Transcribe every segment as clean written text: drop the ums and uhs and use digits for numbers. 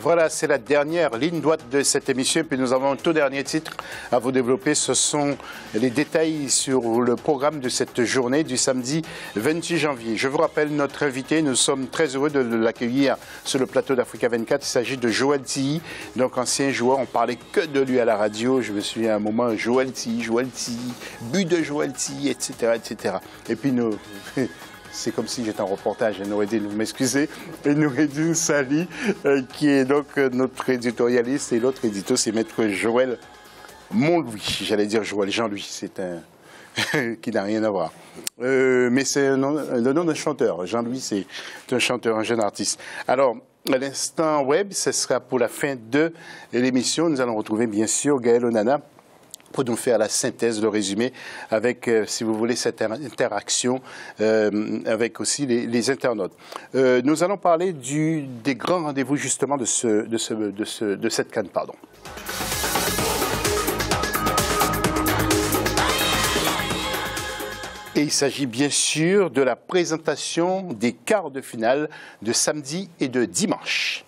Voilà, c'est la dernière ligne droite de cette émission. Puis nous avons un tout dernier titre à vous développer. Ce sont les détails sur le programme de cette journée du samedi 28 janvier. Je vous rappelle notre invité. Nous sommes très heureux de l'accueillir sur le plateau d'Africa 24. Il s'agit de Joël Tilly, donc ancien joueur. On parlait que de lui à la radio. Je me souviens à un moment, Joël Tilly, but de Joël Tilly, etc., etc. Et puis nous... C'est comme si j'étais en reportage, Noureddine, vous m'excusez. Et Noureddine Sali, qui est donc notre éditorialiste, et l'autre édito, c'est Maître Joël Montlouis. J'allais dire Joël Jean-Louis, c'est un qui n'a rien à voir. Mais c'est le nom d'un chanteur. Jean-Louis, c'est un chanteur, un jeune artiste. Alors, à l'instant web, ce sera pour la fin de l'émission. Nous allons retrouver, bien sûr, Gaël Onana, pour nous faire la synthèse, le résumé, avec, si vous voulez, cette interaction avec aussi les internautes. Nous allons parler des grands rendez-vous, justement, de cette CAN, pardon. Et il s'agit bien sûr de la présentation des quarts de finale de samedi et de dimanche.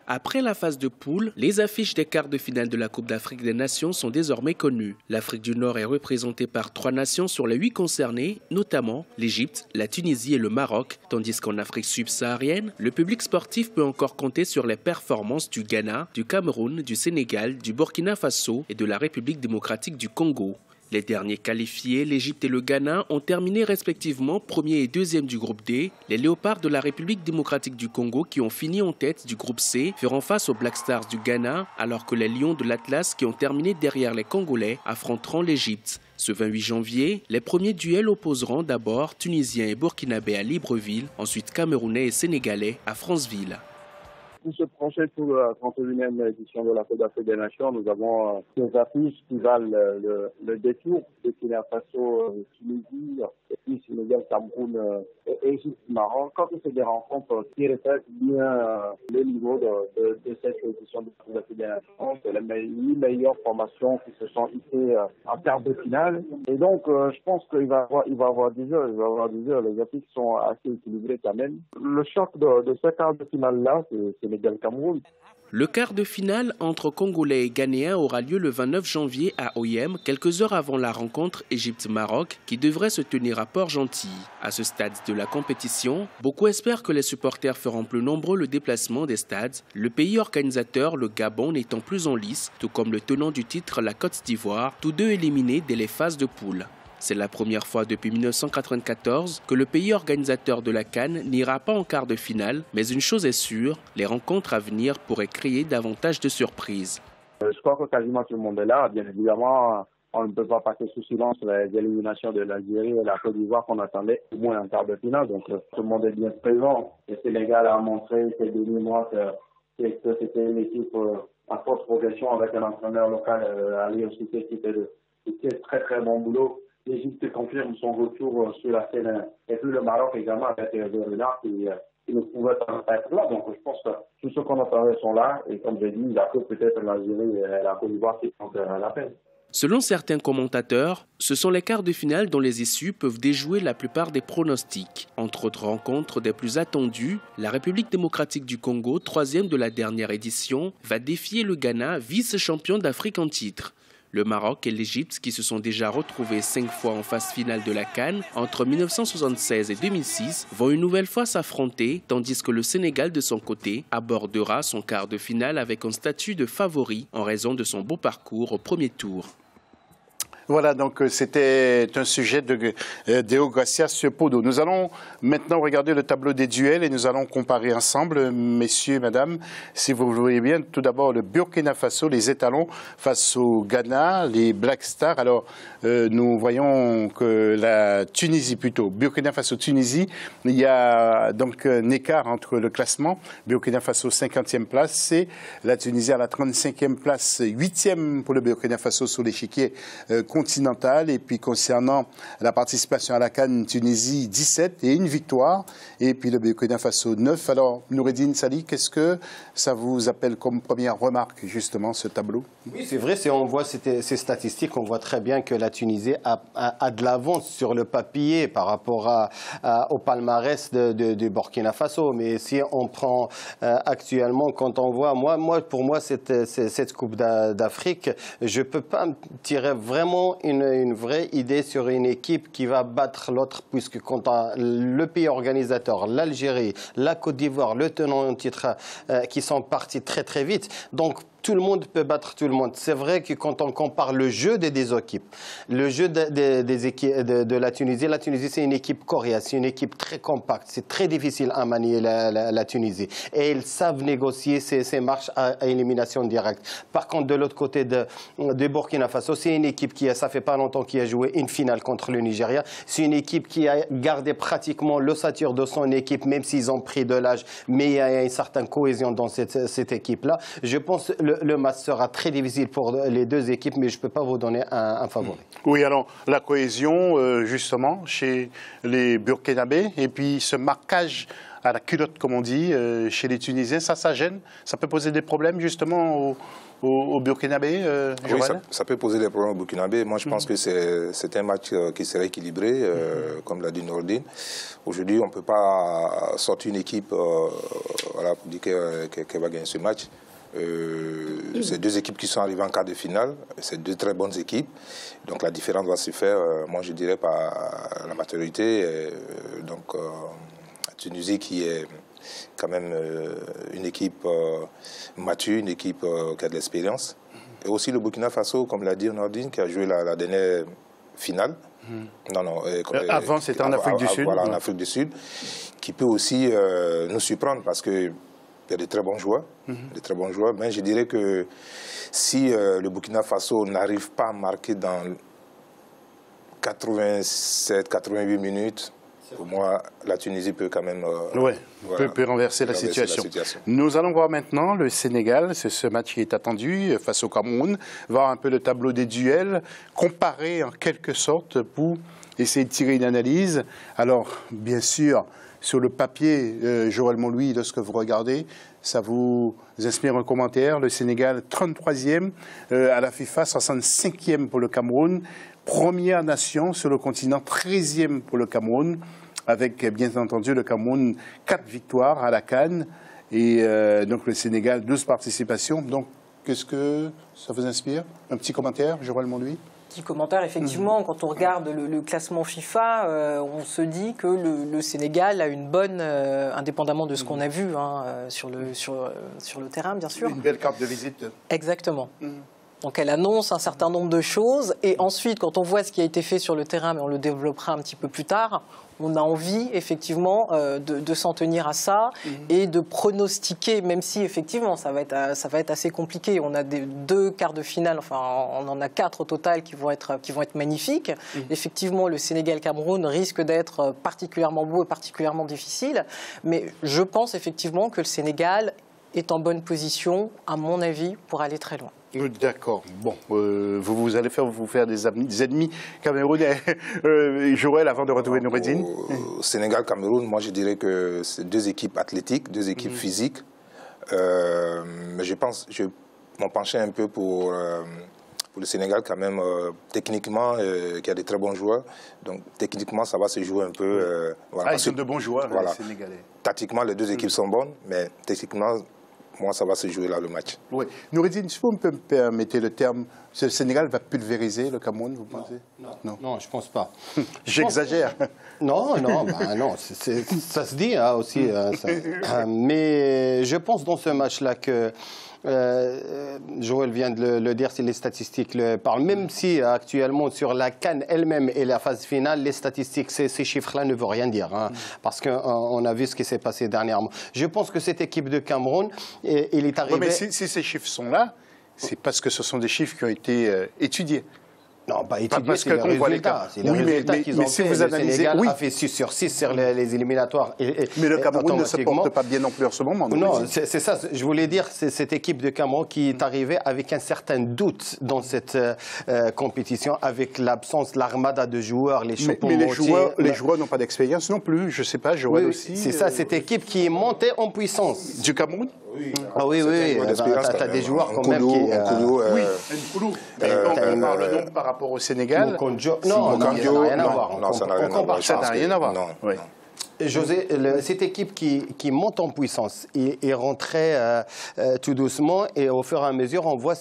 Après la phase de poule, les affiches des quarts de finale de la Coupe d'Afrique des Nations sont désormais connues. L'Afrique du Nord est représentée par 3 nations sur les 8 concernées, notamment l'Égypte, la Tunisie et le Maroc, tandis qu'en Afrique subsaharienne, le public sportif peut encore compter sur les performances du Ghana, du Cameroun, du Sénégal, du Burkina Faso et de la République démocratique du Congo. Les derniers qualifiés, l'Égypte et le Ghana, ont terminé respectivement premier et deuxième du groupe D. Les Léopards de la République démocratique du Congo, qui ont fini en tête du groupe C, feront face aux Black Stars du Ghana, alors que les Lions de l'Atlas, qui ont terminé derrière les Congolais, affronteront l'Égypte. Ce 28 janvier, les premiers duels opposeront d'abord Tunisiens et Burkinabés à Libreville, ensuite Camerounais et Sénégalais à Franceville. Pour se pencher sur la 31e édition de la Coupe d'Afrique des Nations, nous avons des affiches qui valent le détour. Burkina Faso, Tunisie, et puis Sénégal, Cameroun et Égypte, Maroc. Quand c'est des rencontres qui reflètent bien le niveau de cette édition de la Coupe d'Afrique des Nations, c'est les 8 meilleures formations qui se sont hissées en quart de finale. Et donc, je pense qu'il va y avoir des jeux. Les affiches sont assez équilibrées quand même. Le choc de ce quart de finale-là, c'est le quart de finale entre Congolais et Ghanéens aura lieu le 29 janvier à Oyem, quelques heures avant la rencontre Égypte-Maroc qui devrait se tenir à Port-Gentil. À ce stade de la compétition, beaucoup espèrent que les supporters feront plus nombreux le déplacement des stades, le pays organisateur, le Gabon, n'étant plus en lice, tout comme le tenant du titre, la Côte d'Ivoire, tous deux éliminés dès les phases de poule. C'est la première fois depuis 1994 que le pays organisateur de la CAN n'ira pas en quart de finale, mais une chose est sûre, les rencontres à venir pourraient créer davantage de surprises. Je crois que quasiment tout le monde est là. Bien évidemment, on ne peut pas passer sous silence les éliminations de l'Algérie et la Côte d'Ivoire qu'on attendait au moins en quart de finale. Donc tout le monde est bien présent. Le Sénégal a montré ces derniers mois que c'était une équipe en forte progression avec un entraîneur local à l'université qui fait très très bon boulot. L'Égypte confirme son retour sur la scène et puis le Maroc également avec des renards qui ne pouvaient pas être là. Donc je pense que tous ceux qu'on attendait sont là et comme j'ai dit, il y a que peut-être l'Algérie et la Côte d'Ivoire qui font la peine. Selon certains commentateurs, ce sont les quarts de finale dont les issues peuvent déjouer la plupart des pronostics. Entre autres rencontres des plus attendues, la République démocratique du Congo, 3e de la dernière édition, va défier le Ghana, vice-champion d'Afrique en titre. Le Maroc et l'Égypte, qui se sont déjà retrouvés 5 fois en phase finale de la CAN entre 1976 et 2006, vont une nouvelle fois s'affronter, tandis que le Sénégal, de son côté, abordera son quart de finale avec un statut de favori en raison de son beau parcours au premier tour. Voilà, donc c'était un sujet de Deogracias Podo. Nous allons maintenant regarder le tableau des duels et nous allons comparer ensemble, messieurs, madame, si vous le voyez bien. Tout d'abord, le Burkina Faso, les étalons face au Ghana, les Black Stars. Alors, nous voyons que la Tunisie, plutôt, Burkina Faso-Tunisie, il y a donc un écart entre le classement. Burkina Faso, 50e place, c'est la Tunisie à la 35e place, 8e pour le Burkina Faso sur l'échiquier continentale. Et puis concernant la participation à la CAN, Tunisie 17 et une victoire. Et puis le Burkina Faso 9. Alors Noureddine Sali, qu'est-ce que ça vous appelle comme première remarque justement ce tableau? Oui, c'est vrai, si on voit ces statistiques, on voit très bien que la Tunisie a de l'avance sur le papier par rapport au palmarès du Burkina Faso. Mais si on prend actuellement, quand on voit, pour moi, cette Coupe d'Afrique, je ne peux pas me tirer vraiment une vraie idée sur une équipe qui va battre l'autre, puisque quand le pays organisateur, l'Algérie, la Côte d'Ivoire, le tenant en titre, qui sont partis très très vite. Donc, tout le monde peut battre tout le monde. C'est vrai que quand on compare le jeu des équipes, le jeu des équipes de la Tunisie c'est une équipe coriace, c'est une équipe très compacte. C'est très difficile à manier la Tunisie. Et ils savent négocier ces marches à élimination directe. Par contre, de l'autre côté de Burkina Faso, c'est une équipe ça fait pas longtemps qui a joué une finale contre le Nigeria. C'est une équipe qui a gardé pratiquement l'ossature de son équipe, même s'ils ont pris de l'âge. Mais il y a une certaine cohésion dans cette équipe-là. Je pense que le match sera très difficile pour les deux équipes, mais je ne peux pas vous donner un favori. Oui, alors la cohésion, justement, chez les Burkinabés, et puis ce marquage à la culotte, comme on dit, chez les Tunisiens, ça gêne? Ça peut poser des problèmes, justement, aux Burkinabés, Oui, ça peut poser des problèmes aux Burkinabés. Moi, je pense que c'est un match qui serait équilibré, comme l'a dit Noureddine. Aujourd'hui, on ne peut pas sortir une équipe pour dire qu'elle va gagner ce match. C'est deux équipes qui sont arrivées en quart de finale, c'est deux très bonnes équipes, donc la différence va se faire, moi je dirais, par la maturité. Donc la Tunisie qui est quand même une équipe mature, une équipe qui a de l'expérience, et aussi le Burkina Faso, comme l'a dit Noureddine, qui a joué la dernière finale. Avant c'était en Afrique du Sud. Voilà, en Afrique du Sud, qui peut aussi nous surprendre parce que il y a de très bons joueurs, mais je dirais que si le Burkina Faso n'arrive pas à marquer dans 87-88 minutes, pour moi, la Tunisie peut quand même peut renverser la situation. Nous allons voir maintenant le Sénégal. C'est ce match qui est attendu face au Cameroun. Voir un peu le tableau des duels, comparer en quelque sorte pour essayer de tirer une analyse. Alors, bien sûr, sur le papier, Joël Montlouis, lorsque vous regardez, ça vous inspire un commentaire. Le Sénégal, 33e à la FIFA, 65e pour le Cameroun. Première nation sur le continent, 13e pour le Cameroun. Avec, bien entendu, le Cameroun, 4 victoires à la CAN. Et donc le Sénégal, 12 participations. Donc, qu'est-ce que ça vous inspire? Un petit commentaire, Joël Montlouis? Petit commentaire, effectivement, quand on regarde le classement FIFA, on se dit que le Sénégal a une bonne, indépendamment de ce qu'on a vu sur le terrain, bien sûr. Une belle carte de visite. Exactement. Donc elle annonce un certain nombre de choses, et ensuite, quand on voit ce qui a été fait sur le terrain, mais on le développera un petit peu plus tard, on a envie, effectivement, de s'en tenir à ça et de pronostiquer, même si, effectivement, ça va être assez compliqué. On a deux quarts de finale, enfin, on en a 4 au total qui vont être magnifiques. Effectivement, le Sénégal-Cameroun risque d'être particulièrement beau et particulièrement difficile. Mais je pense, effectivement, que le Sénégal est en bonne position, à mon avis, pour aller très loin. D'accord. Bon, vous allez vous faire des ennemis camerounais. Joël, avant de retrouver Noureddine. Au Sénégal-Cameroun, moi je dirais que c'est deux équipes athlétiques, deux équipes physiques. Mais je m'en penchais un peu pour le Sénégal quand même, techniquement, qui a de très bons joueurs. Donc techniquement, ça va se jouer un peu. Ils sont de bons joueurs, les Sénégalais. Tactiquement, les deux équipes sont bonnes, mais techniquement, moi, ça va se jouer là, le match. Oui. Noureddine, si vous me permettez le terme, le Sénégal va pulvériser le Cameroun, vous pensez? Non, je ne pense pas. J'exagère. Non, ça se dit aussi. Mais je pense dans ce match-là que Joël vient de le dire, si les statistiques le parlent. Même si actuellement sur la CAN elle-même et la phase finale, les statistiques, ces chiffres-là ne veulent rien dire. Parce qu'on a vu ce qui s'est passé dernièrement. Je pense que cette équipe de Cameroun, il est arrivé... Oui, mais si ces chiffres sont là, c'est parce que ce sont des chiffres qui ont été étudiés. Non, pas étudier, c'est que le on voit les résultat. C'est le Oui, résultat qu'ils ont si fait. vous Le analysez, Sénégal oui. a fait 6 sur 6 sur les éliminatoires. Mais le Cameroun ne se porte pas bien non plus en ce moment. Non, c'est ça. Je voulais dire, c'est cette équipe de Cameroun qui est arrivée avec un certain doute dans cette compétition, avec l'absence, l'armada de joueurs, les Choupo-Moting. Mais les joueurs n'ont pas d'expérience non plus. Je ne sais pas, Joël aussi. C'est ça, cette équipe qui est montée en puissance. Du Cameroun? Oui, ah oui, t'as des joueurs quand même qui... Oui, Nkoulou. On parle le nombre par rapport au Sénégal. Non, ça n'a rien à voir. Non, ça n'a rien à voir. Ça n'a rien à voir. Non. José, cette équipe qui monte en puissance et rentrait tout doucement, et au fur et à mesure, on voit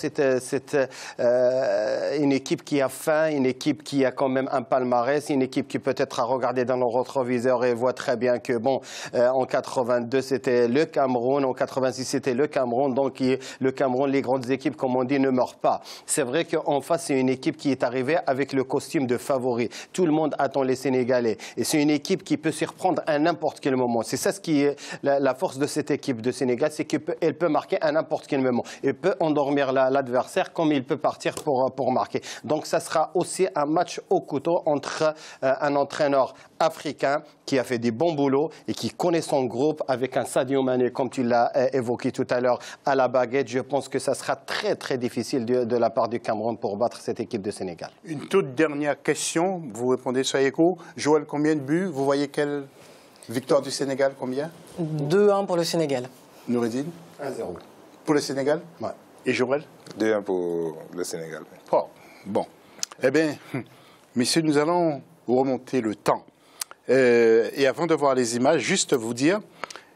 une équipe qui a faim, une équipe qui a quand même un palmarès, une équipe qui peut-être a regardé dans le rétroviseur et voit très bien que, bon, en 82, c'était le Cameroun, en 86, c'était le Cameroun, donc le Cameroun, les grandes équipes, comme on dit, ne meurent pas. C'est vrai qu'en face, c'est une équipe qui est arrivée avec le costume de favori. Tout le monde attend les Sénégalais, et c'est une équipe qui peut s'y reprendre à n'importe quel moment. C'est ça ce qui est la force de cette équipe de Sénégal, c'est qu'elle peut marquer à n'importe quel moment. Elle peut endormir l'adversaire comme il peut partir pour marquer. Donc ça sera aussi un match au couteau entre un entraîneur africain qui a fait des bons boulots et qui connaît son groupe, avec un Sadio Mané, comme tu l'as évoqué tout à l'heure, à la baguette. Je pense que ça sera très très difficile de la part du Cameroun pour battre cette équipe de Sénégal. Une toute dernière question, vous répondez sur écho. Joël, combien de buts? Vous voyez quelle victoire du Sénégal, combien? 2-1 pour le Sénégal. Noureddine? 1-0. Pour le Sénégal? Ouais. Et Joël? 2-1 pour le Sénégal. Oh, bon. Eh bien, messieurs, nous allons remonter le temps. Et avant de voir les images, juste vous dire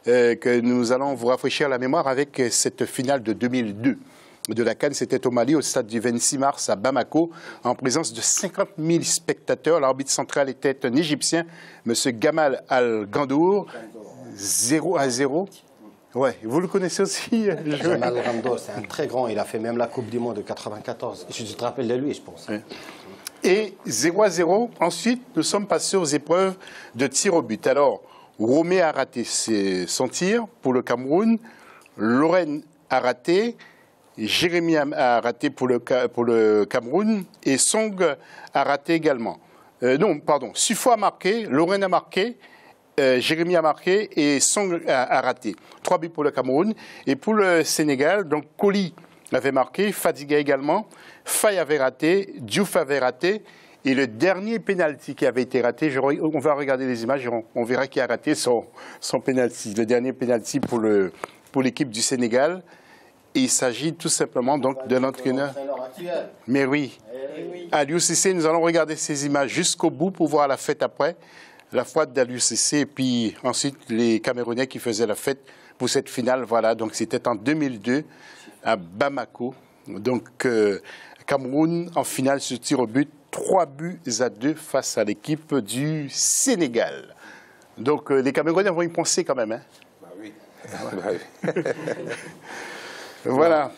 que nous allons vous rafraîchir la mémoire avec cette finale de 2002 de la CAN. C'était au Mali, au stade du 26 mars à Bamako, en présence de 50 000 spectateurs. L'arbitre central était un Égyptien, M. Gamal Al-Gandour. 0-0. Ouais, vous le connaissez aussi, Gamal Al-Gandour, c'est un très grand. Il a fait même la Coupe du Monde de 94. Je te rappelle de lui, je pense. Ouais. Et 0-0. Ensuite, nous sommes passés aux épreuves de tir au but. Alors, Romé a raté son tir pour le Cameroun. Lorraine a raté. Jérémy a raté pour le Cameroun. Et Song a raté également. Non, pardon. Sufo a marqué. Lorraine a marqué. Jérémy a marqué. Et Song a raté. 3 buts pour le Cameroun. Et pour le Sénégal, donc Koli avait marqué. Fadiga également. Faye avait raté, Diouf avait raté, et le dernier pénalty qui avait été raté, on va regarder les images et on verra qui a raté son pénalty. Le dernier pénalty pour l'équipe du Sénégal. Et il s'agit tout simplement donc de l'entraîneur. Mais oui, Aliou Cissé, nous allons regarder ces images jusqu'au bout pour voir la fête après. La fête d'Aliou Cissé, et puis ensuite les Camerounais qui faisaient la fête pour cette finale. Voilà, donc c'était en 2002 à Bamako. Donc, Cameroun en finale sur tir au but, 3-2 face à l'équipe du Sénégal. Donc, les Camerounais vont y penser quand même. Hein. Bah oui. Bah oui. Voilà.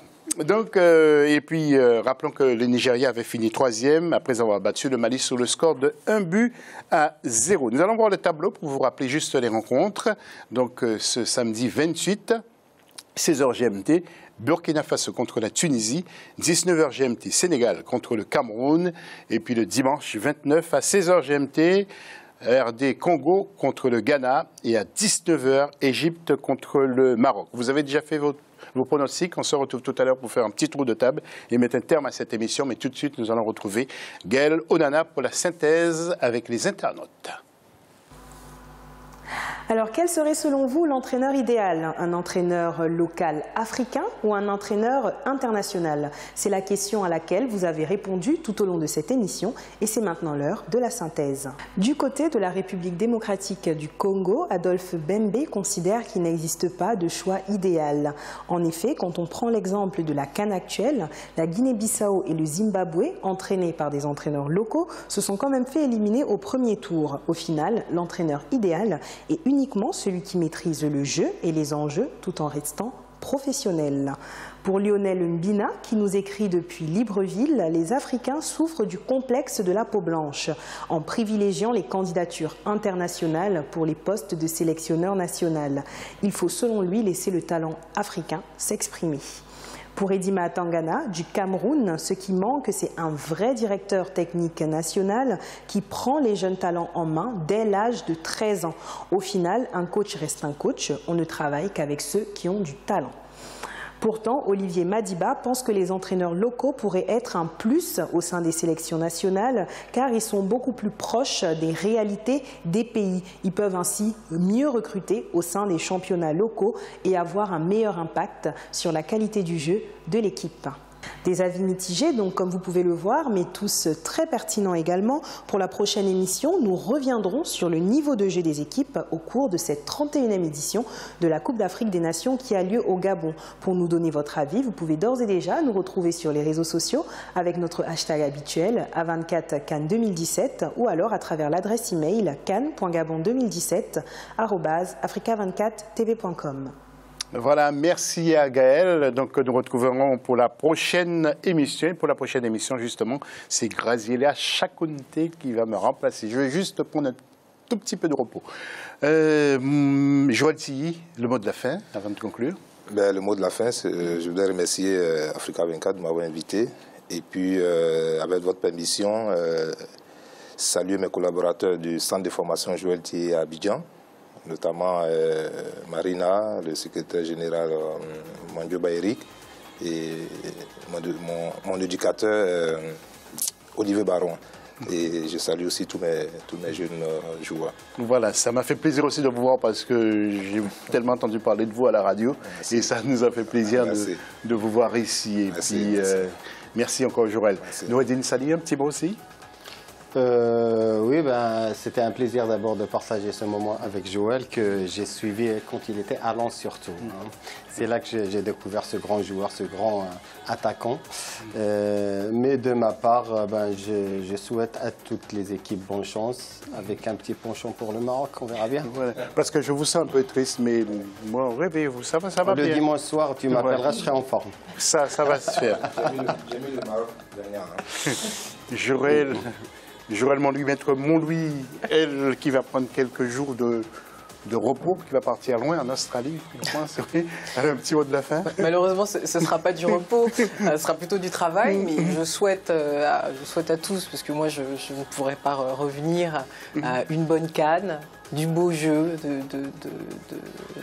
Donc, et puis, rappelons que le Nigeria avait fini 3e après avoir battu le Mali sur le score de 1-0. Nous allons voir le tableau pour vous rappeler juste les rencontres. Donc, ce samedi 28, 16h GMT, Burkina Faso contre la Tunisie, 19h GMT, Sénégal contre le Cameroun, et puis le dimanche 29 à 16h GMT, RD Congo contre le Ghana, et à 19h, Égypte contre le Maroc. Vous avez déjà fait vos pronostics. On se retrouve tout à l'heure pour faire un petit tour de table et mettre un terme à cette émission, mais tout de suite, nous allons retrouver Gaël Onana pour la synthèse avec les internautes. Alors, quel serait selon vous l'entraîneur idéal? Un entraîneur local africain ou un entraîneur international? C'est la question à laquelle vous avez répondu tout au long de cette émission et c'est maintenant l'heure de la synthèse. Du côté de la République démocratique du Congo, Adolphe Bembe considère qu'il n'existe pas de choix idéal. En effet, quand on prend l'exemple de la CAN actuelle, la Guinée-Bissau et le Zimbabwe, entraînés par des entraîneurs locaux, se sont quand même fait éliminer au premier tour. Au final, l'entraîneur idéal est uniquement celui qui maîtrise le jeu et les enjeux tout en restant professionnel. Pour Lionel Mbina, qui nous écrit depuis Libreville, les Africains souffrent du complexe de la peau blanche en privilégiant les candidatures internationales pour les postes de sélectionneur national. Il faut selon lui laisser le talent africain s'exprimer. Pour Edima Tangana du Cameroun, ce qui manque, c'est un vrai directeur technique national qui prend les jeunes talents en main dès l'âge de 13 ans. Au final, un coach reste un coach, on ne travaille qu'avec ceux qui ont du talent. Pourtant, Olivier Madiba pense que les entraîneurs locaux pourraient être un plus au sein des sélections nationales car ils sont beaucoup plus proches des réalités des pays. Ils peuvent ainsi mieux recruter au sein des championnats locaux et avoir un meilleur impact sur la qualité du jeu de l'équipe. Des avis mitigés, donc comme vous pouvez le voir, mais tous très pertinents également. Pour la prochaine émission, nous reviendrons sur le niveau de jeu des équipes au cours de cette 31e édition de la Coupe d'Afrique des Nations qui a lieu au Gabon. Pour nous donner votre avis, vous pouvez d'ores et déjà nous retrouver sur les réseaux sociaux avec notre hashtag habituel A24 Cannes 2017 ou alors à travers l'adresse email cannes.gabon2017@africa24tv.com. Voilà, merci à Gaël. Donc, nous retrouverons pour la prochaine émission. Pour la prochaine émission, justement, c'est Graziella Chakounté qui va me remplacer. Je vais juste prendre un tout petit peu de repos. Joël Tilly, le mot de la fin, avant de conclure. Ben, le mot de la fin, je voudrais remercier Africa 24 de m'avoir invité. Et puis, avec votre permission, saluer mes collaborateurs du centre de formation Joël Tilly à Abidjan, notamment Marina, le secrétaire général Mandioba Eric et mon éducateur Olivier Baron. Et je salue aussi tous mes jeunes joueurs. Voilà, ça m'a fait plaisir aussi de vous voir parce que j'ai tellement entendu parler de vous à la radio. Merci. Et ça nous a fait plaisir de vous voir ici. Et merci, puis, merci encore Joël. Noureddine Sali, un petit mot aussi? Oui, c'était un plaisir d'abord de partager ce moment avec Joël que j'ai suivi quand il était à Lens surtout. C'est là que j'ai découvert ce grand joueur, ce grand attaquant. Mais de ma part, je souhaite à toutes les équipes bonne chance avec un petit penchant pour le Maroc, on verra bien. Voilà. Parce que je vous sens un peu triste, mais moi, réveillez-vous, ça va bien. Le dimanche soir, tu m'appelleras, je serai en forme. Ça va se faire. J'ai mis le Maroc dernière. Joël Montlouis, elle qui va prendre quelques jours de repos, qui va partir loin en Australie, je pense. Elle a un petit mot de la fin. Malheureusement, ce ne sera pas du repos, ce sera plutôt du travail, mais je souhaite à tous, parce que moi je ne pourrais pas revenir à une bonne canne, du beau jeu,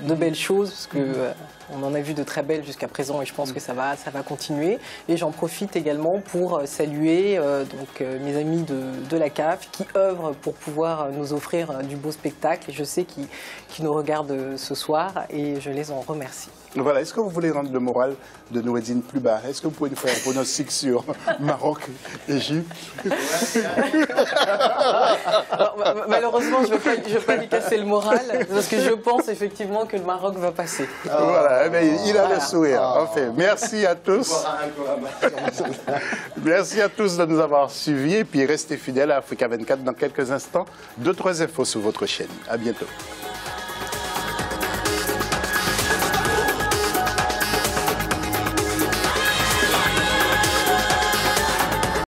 de belles choses, parce que on en a vu de très belles jusqu'à présent et je pense que ça va continuer. Et j'en profite également pour saluer mes amis de la CAF qui œuvrent pour pouvoir nous offrir du beau spectacle. Et je sais qu'ils nous regardent ce soir et je les en remercie. Voilà, est-ce que vous voulez rendre le moral de Noureddine plus bas? Est-ce que vous pouvez nous faire un pronostic sur Maroc, Égypte? Malheureusement, je ne vais pas lui casser le moral, parce que je pense effectivement que le Maroc va passer. Voilà, mais il a le sourire. Enfin, merci à tous. Merci à tous de nous avoir suivis et puis restez fidèles à Africa 24 dans quelques instants. D'autres infos sur votre chaîne. À bientôt.